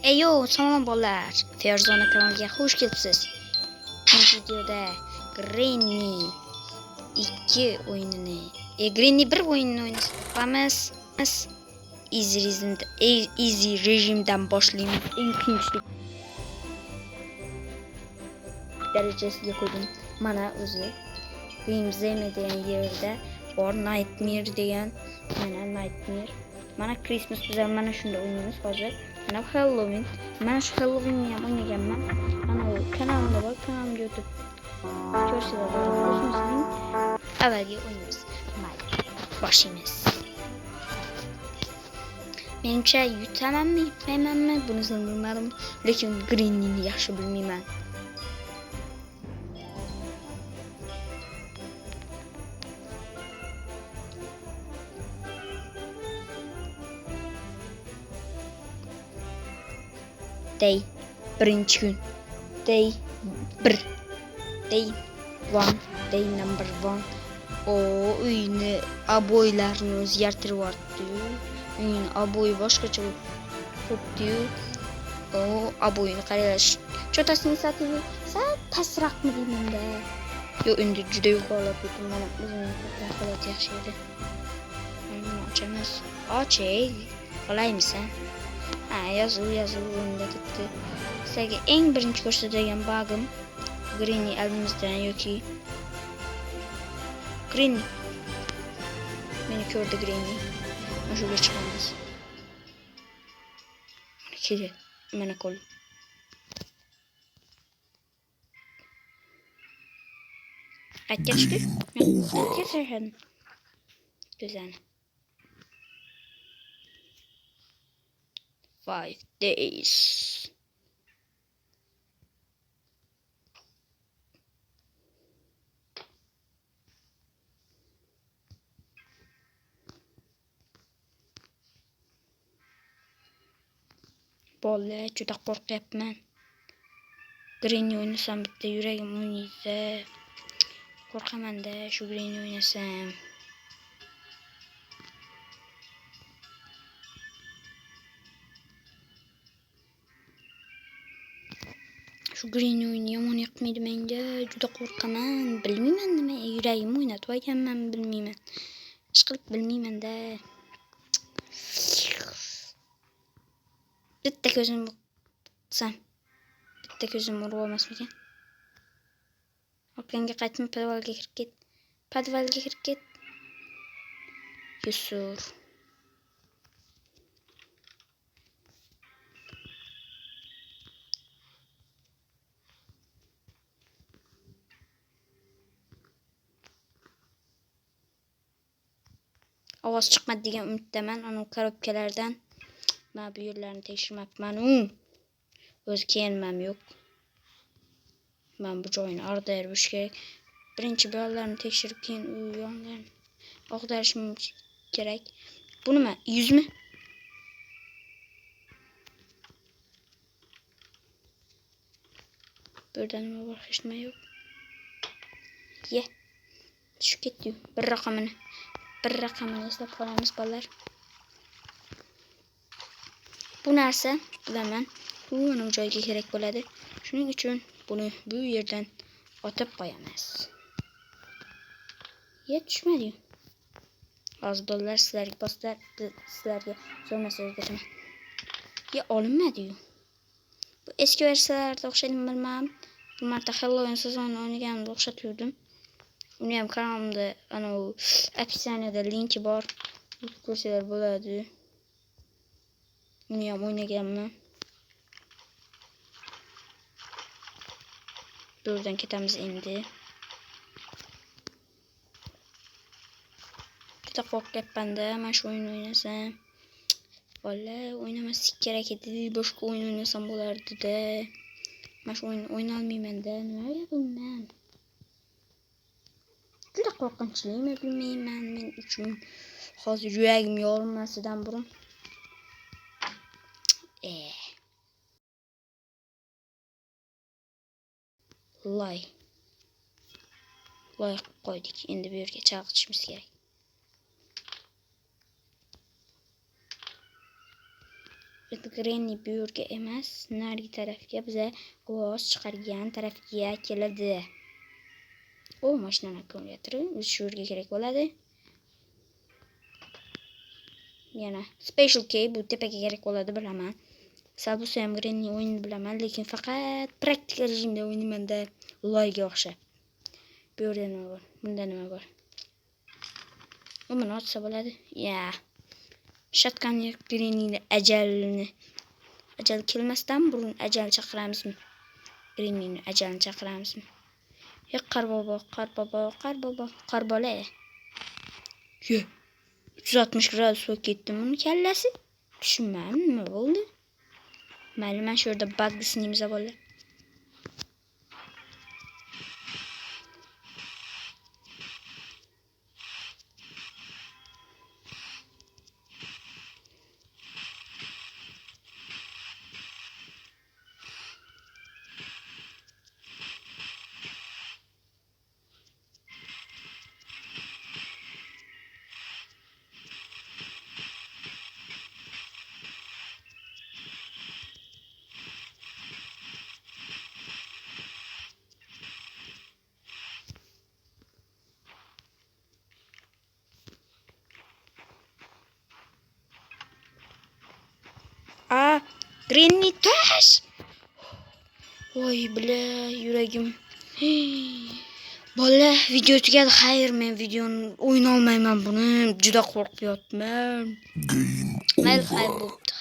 Eyo, salom bolalar. Ferzona kanaliga xush kelibsiz. Bu videoda Granny 2 o'yinini, Granny 1 o'yinini o'ynaymiz. Easy rejimdan boshlaymiz. Eng qiyinchilik darajasiga qo'ydim. Mana o'zi Game Zone degan yerda bor Nightmare degan, mana Nightmare. Mana Christmas bizlar mana shunda o'ynaymiz hozir. Mana Halloween. Mana shu Halloween'ni ham o'ynaganman. Ana u kanalimda bor, kanalimga o'tib ko'rsanglar bo'ladi. O'zimizning avvalgi o'yinimiz. Mayli, boshlaymiz. Menimcha yutamanmi, yutmaymanmi bunisini bilmadim, lekin Granny'ni yaxshi bilmayman. Day birinchi kun, day 1, day 1, day number 1. O uyni aboylarni o'zgartirib yubordi. Uyni aboyi boshqacha bo'libdi. O aboyni qaralash. Cho'tasini sativi sal pastroqmi deymanda. Yo, endi juda yuqorilab ketdi. Mana o'zimning holat yaxshi edi. Mana ochamiz. Ochey. Qolaymisan? Yozuv o'yinda ketdi. Sizlarga eng birinchi ko'rsatadigan bug'im Granny albimizdan yoki Granny. Meni ko'rdi Granny. Mana shuga chiqamiz. Mana keldi. Mana qo'l. Qaytga tushdi. Qaytga tushdi. Güzel. 5 days. Bola juda qo'rqyapman. Granny o'ynasam bitta yuragim o'ynaydi. Qo'rqaman-da shu Granny o'ynasam. Shu Granny o'yini yomon yoqmaydi menga. Juda qo'rqaman. Bilmayman nima, yuragim o'ynatib olganman, bilmayman. Hech qilib bilmayman-da. Bitta ko'zim qisam. Bitta ko'zim urib olmasmikan? Orqangga qaytma, podvalga kirib ket. Podvalga kirib ket. Yusur. Ovoz chiqmadi degan umiddaman. Ana korobkalardan mana bu yerlarni tekshirmabman. O'zi kelmam yo'q. Men bu joyni ag'darib kerak. Birinchi bolalarni tekshirib keyin u yonlarni ag'darishim kerak. Bu nima? 100 mi? Bu yerda nima bor? Hech nima yo'q. Ye. Tushib ketdi. Bir raqamini eslab qolamiz bolalar. Bu narsa bilaman, bu mana bu joyga kerak bo'ladi. Shuning uchun buni bu yerdan otib qo'yamiz. Tushmadi. Hozir bolalar sizlarga postlar, sizlarga zo'r narsa o'rgataman. Olinmadi. Bu eski versiyalarda o'xshaydi, bilmam. Bu marta Halloween sezonini o'ynaganimda o'xshatib yurdim. Uni ham kanalimda ana u opsiyaniyada linki bor. Ko'rsanglar bo'ladi. Uni ham o'ynaganman. Buradan ketamiz endi. Juda qo'rqyapman-da, mana shu o'yinni o'ynasam. Vallahi o'ynamaslik kerak edi. Boshqa o'yin o'ynasam bo'lardi-da. Mana shu o'yinni o'ynolmayman-da. Nimaga bundan? Juda qo'rqinchli, bilmayman men uchun. Hozir yuragim yorilmasidan burun. Loy qo'ydik. Endi bu yerga chalg'itishimiz kerak. Granny bu yerga emas, narigi tarafga biza ovoz chiqargan tarafga keladi. O mashinani akkumulyatori shu yerga kerak bo'ladi. Yana special key bu tepaga kerak bo'ladi bilaman. Sal bo'lsa ham Granny o'yinini bilaman, lekin faqat praktik rejimda o'ynayman-da, loyga o'xshab. Bu yerda nima bor? Bunda nima bor? Buni ochsa bo'ladi. Ya. Shotgunni Grannyni ajal kelmasdan burun ajal chaqiramizmi? Grannyni ajalini chaqiramizmi? Qarbola. Ye. 360 gradus bo'lib ketdi buni kallasi. Tushunmadim, nima bo'ldi? Mayli, men shu yerda bug'ni sinimiz bo'ldi. Granny taş. Oy bile yüragim. Bola video tugadi. Hayır, men videoni o'ynay olmayman buni. Juda qo'rqib yotibman. Mayli, hayır bo'pti.